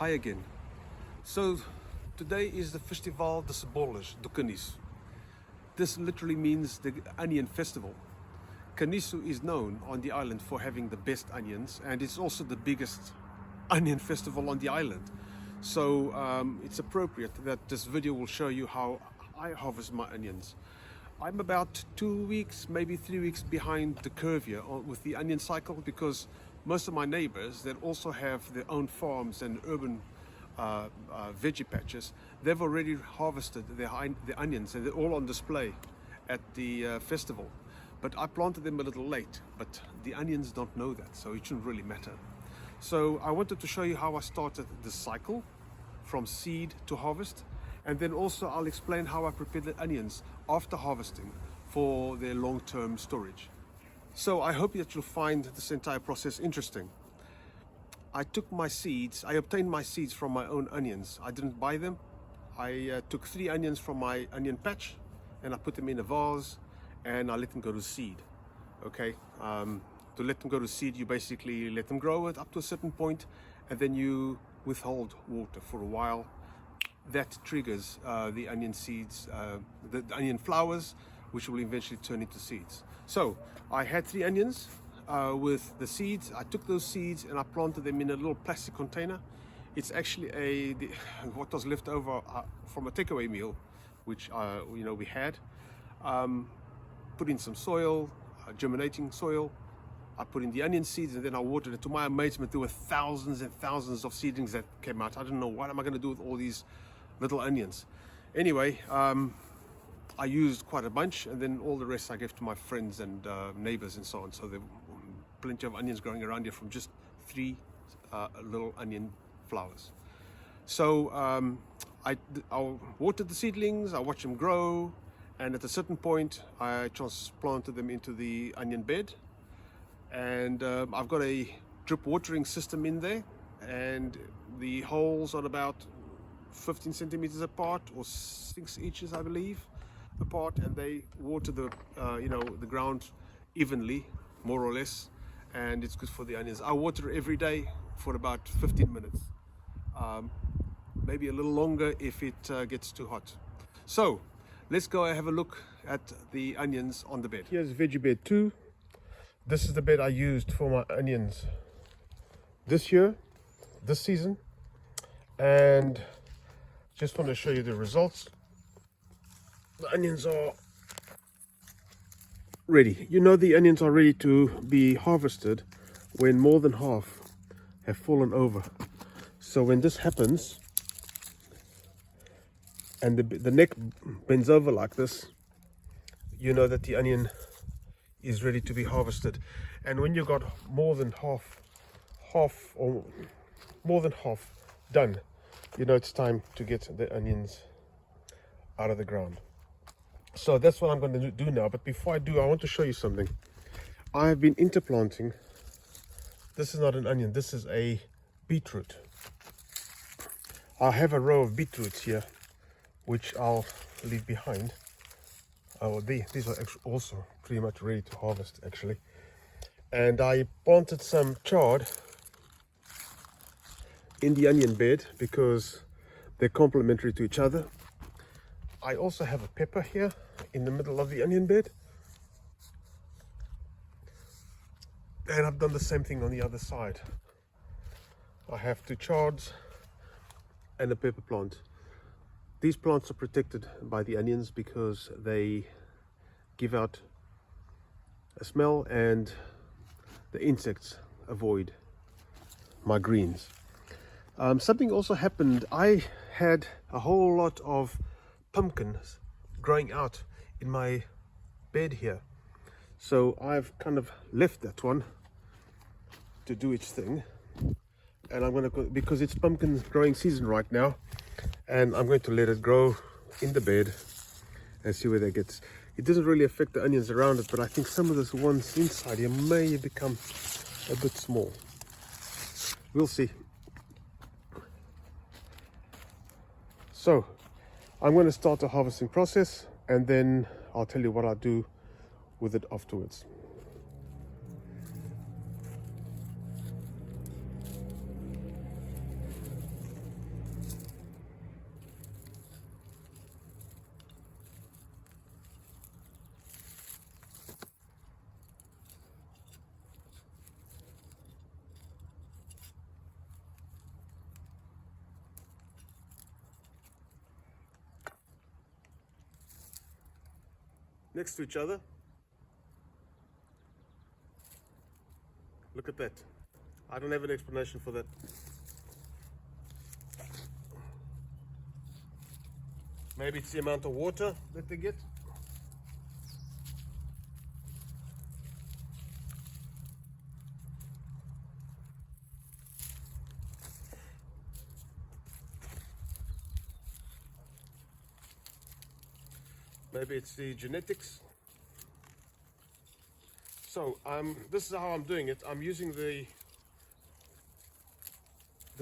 Hi again. So today is the Festival de Cebolas do Caniço. This literally means the onion festival. Caniço is known on the island for having the best onions, and it's also the biggest onion festival on the island. So it's appropriate that this video will show you how I harvest my onions. I'm about 2 weeks, maybe 3 weeks behind the curve here with the onion cycle, because most of my neighbors that also have their own farms and urban veggie patches, they've already harvested the onions and they're all on display at the festival. But I planted them a little late, but the onions don't know that, so it shouldn't really matter. So I wanted to show you how I started the cycle from seed to harvest, and then also I'll explain how I prepare the onions after harvesting for their long-term storage. So I hope that you'll find this entire process interesting. I obtained my seeds from my own onions. I didn't buy them. I took 3 onions from my onion patch and I put them in a vase and I let them go to seed. Okay, to let them go to seed, you basically let them grow it up to a certain point and then you withhold water for a while. That triggers the onion seeds, the onion flowers, which will eventually turn into seeds. So I had 3 onions with the seeds. I took those seeds and I planted them in a little plastic container. It's actually what was left over from a takeaway meal, which we had. Put in some soil, germinating soil. I put in the onion seeds and then I watered it. To my amazement, there were thousands and thousands of seedlings that came out. I don't know, what am I going to do with all these little onions? Anyway, I used quite a bunch, and then all the rest I gave to my friends and neighbors and so on. So there were plenty of onions growing around here from just 3 little onion flowers. So I watered the seedlings, I watched them grow, and at a certain point I transplanted them into the onion bed. And I've got a drip watering system in there, and the holes are about 15 centimeters apart, or 6 inches I believe apart, and they water the the ground evenly, more or less, and it's good for the onions. I water every day for about 15 minutes, maybe a little longer if it gets too hot. So let's go and have a look at the onions on the bed. Here's veggie bed 2. This is the bed I used for my onions this year, this season, and just want to show you the results. The onions are ready. You know, the onions are ready to be harvested when more than half have fallen over. So when this happens and the neck bends over like this, you know that the onion is ready to be harvested. And when you got more than half done, you know it's time to get the onions out of the ground. So that's what I'm going to do now. But before I do, I want to show you something. I have been interplanting. This is not an onion, this is a beetroot. I have a row of beetroots here which I'll leave behind. These are also pretty much ready to harvest actually. And I planted some chard in the onion bed because they're complementary to each other. I also have a pepper here in the middle of the onion bed. And I've done the same thing on the other side. I have 2 chards and a pepper plant. These plants are protected by the onions because they give out a smell and the insects avoid my greens. Something also happened. I had a whole lot of pumpkins growing out in my bed here. So I've kind of left that one to do its thing. And I'm going to go, because it's pumpkin growing season right now, and I'm going to let it grow in the bed and see where that gets. It doesn't really affect the onions around it, but I think some of those ones inside here may become a bit small. We'll see. So I'm going to start the harvesting process, and then I'll tell you what I'll do with it afterwards. next to each other. Look at that. I don't have an explanation for that. Maybe it's the amount of water that they get. Maybe it's the genetics. So this is how I'm doing it. I'm using the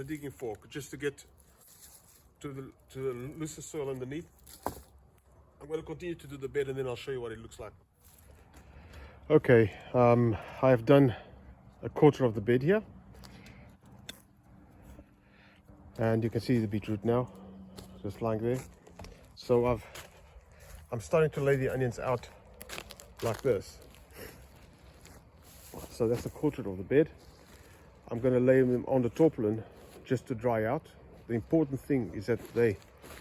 digging fork just to get to the looser soil underneath. I'm going to continue to do the bed and then I'll show you what it looks like. Okay, I've done a quarter of the bed here, and you can see the beetroot now just lying there. So I'm starting to lay the onions out like this. So that's a quarter of the bed. I'm going to lay them on the tarpaulin just to dry out. The important thing is that they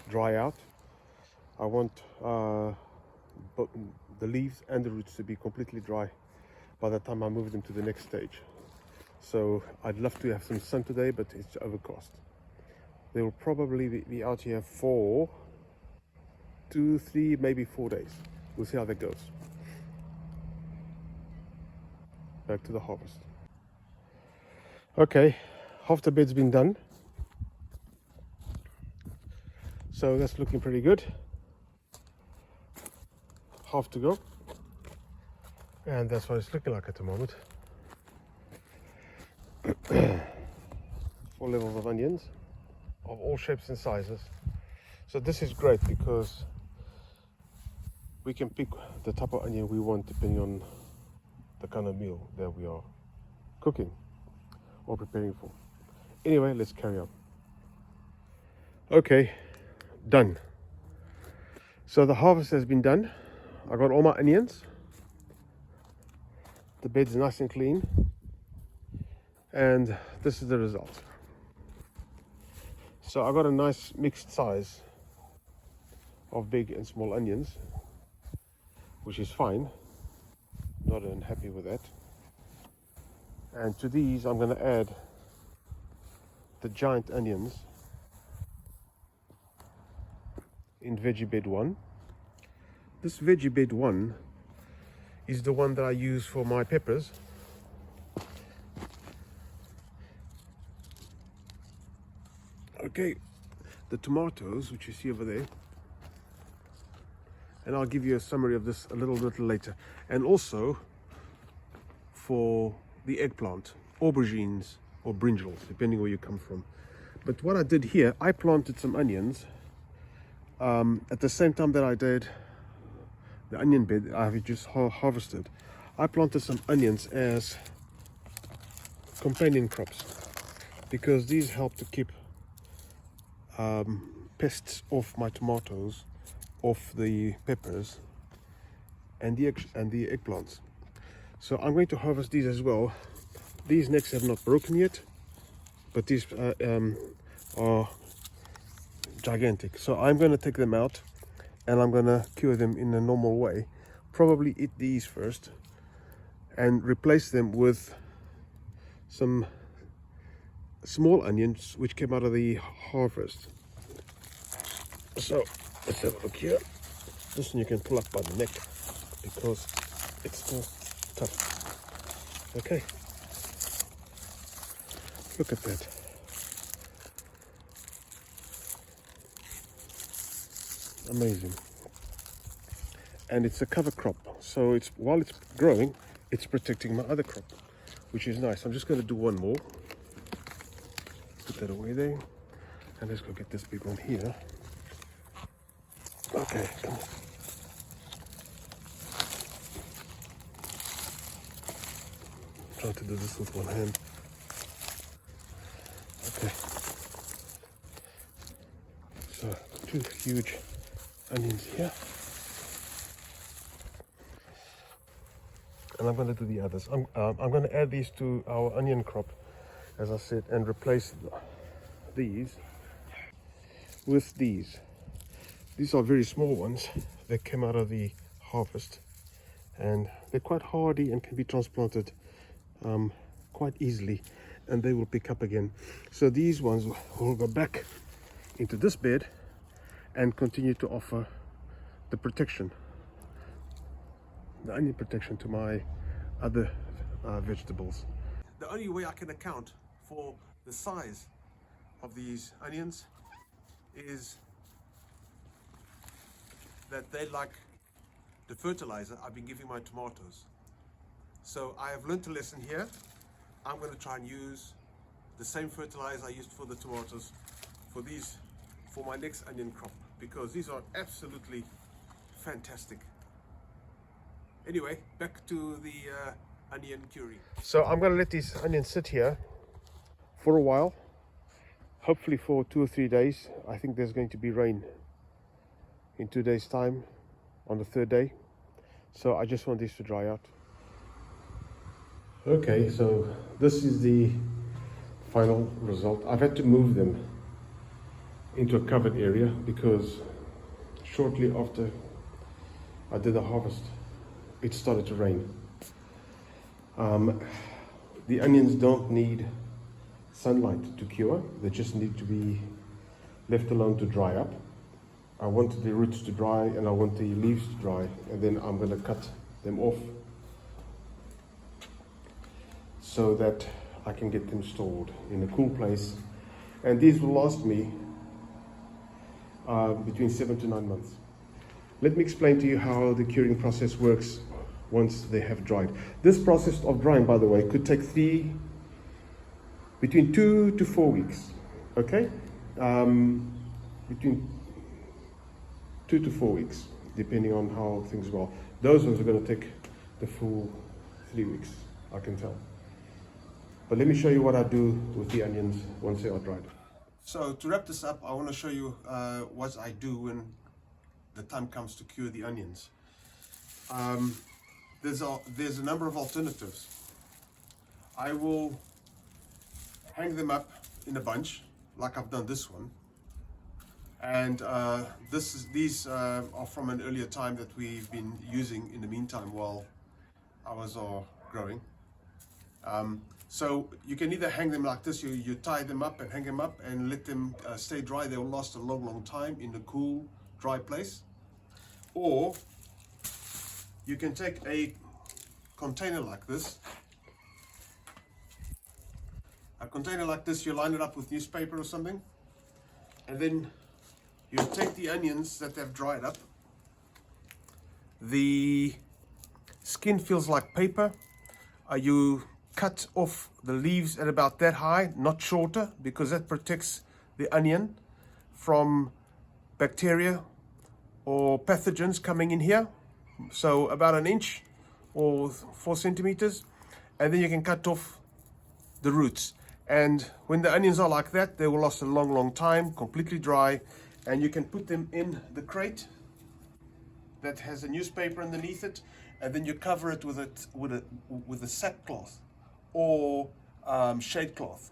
dry out. I want the leaves and the roots to be completely dry by the time I move them to the next stage. So I'd love to have some sun today, but it's overcast. They will probably be out here for 2, 3, maybe 4 days. We'll see how that goes. Back to the harvest. Okay, half the bed's been done. So that's looking pretty good. Half to go. And that's what it's looking like at the moment. 4 levels of onions of all shapes and sizes. So this is great because we can pick the type of onion we want depending on the kind of meal that we are cooking or preparing for. Anyway, let's carry on. Okay, done. So the harvest has been done. I got all my onions. The bed's nice and clean. And this is the result. So I got a nice mixed size of big and small onions, which is fine. Not unhappy with that. And to these I'm going to add the giant onions in veggie bed 1. This veggie bed 1 is the one that I use for my peppers. Okay, the tomatoes, which you see over there, and I'll give you a summary of this a little later. And also for the eggplant, aubergines or brinjals, depending where you come from. But what I did here, I planted some onions at the same time that I did the onion bed I've just harvested. I planted some onions as companion crops because these help to keep pests off my tomatoes, off the peppers and the eggplants. So I'm going to harvest these as well. These necks have not broken yet, but these are gigantic. So I'm going to take them out and I'm going to cure them in a normal way. Probably eat these first and replace them with some small onions which came out of the harvest. So let's have a look here. This one you can pull up by the neck because it's still tough. Okay, look at that. Amazing. And it's a cover crop, so it's while it's growing, it's protecting my other crop, which is nice. I'm just going to do one more. Put that away there, and let's go get this big one here. Okay, come on. Try to do this with one hand. Okay. So 2 huge onions here. And I'm going to do the others. I'm going to add these to our onion crop, as I said, and replace these with these. These are very small ones that came out of the harvest, and they're quite hardy and can be transplanted quite easily, and they will pick up again. So these ones will go back into this bed and continue to offer the protection, the onion protection, to my other vegetables. The only way I can account for the size of these onions is that they like the fertilizer I've been giving my tomatoes. So I have learned a lesson here. I'm going to try and use the same fertilizer I used for the tomatoes for my next onion crop, because these are absolutely fantastic. Anyway, back to the onion curry. So I'm going to let these onions sit here for a while, hopefully for 2 or 3 days. I think there's going to be rain in 2 days' time, on the 3rd day. So I just want this to dry out. Okay, so this is the final result. I've had to move them into a covered area because shortly after I did the harvest, it started to rain. The onions don't need sunlight to cure, they just need to be left alone to dry up. I want the roots to dry and I want the leaves to dry, and then I'm going to cut them off so that I can get them stored in a cool place. And these will last me between 7 to 9 months. Let me explain to you how the curing process works once they have dried. This process of drying, by the way, could take between 2 to 4 weeks. Okay? Between 2 to 4 weeks, depending on how things go. Those ones are going to take the full 3 weeks, I can tell. But let me show you what I do with the onions once they are dried. So to wrap this up, I want to show you what I do when the time comes to cure the onions. There's a number of alternatives. I will hang them up in a bunch, like I've done this one. And these are from an earlier time that we've been using in the meantime while ours are growing. So you can either hang them like this, you tie them up and hang them up and let them stay dry. They will last a long time in a cool, dry place. Or you can take a container like this. A container like this, you line it up with newspaper or something, and then you take the onions that have dried up. The skin feels like paper. You cut off the leaves at about that high, not shorter, because that protects the onion from bacteria or pathogens coming in here. So about 1 inch or 4 centimeters, and then you can cut off the roots. And when the onions are like that, they will last a long time, completely dry, and you can put them in the crate that has a newspaper underneath it, and then you cover it with a sackcloth or shade cloth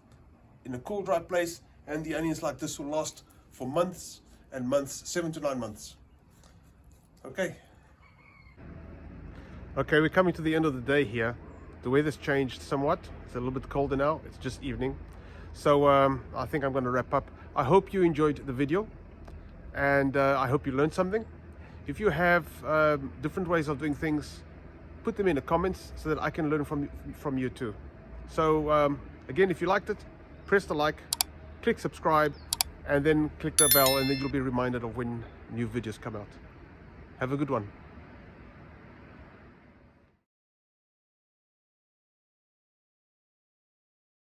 in a cool, dry place, and the onions like this will last for months and months, 7 to 9 months. Okay, we're coming to the end of the day here. The weather's changed somewhat. It's a little bit colder now. It's just evening. So I think I'm going to wrap up. I hope you enjoyed the video, and I hope you learned something. If you have different ways of doing things, put them in the comments so that I can learn from you too. So again, if you liked it, press the like, click subscribe, and then click the bell, and then you'll be reminded of when new videos come out. Have a good one.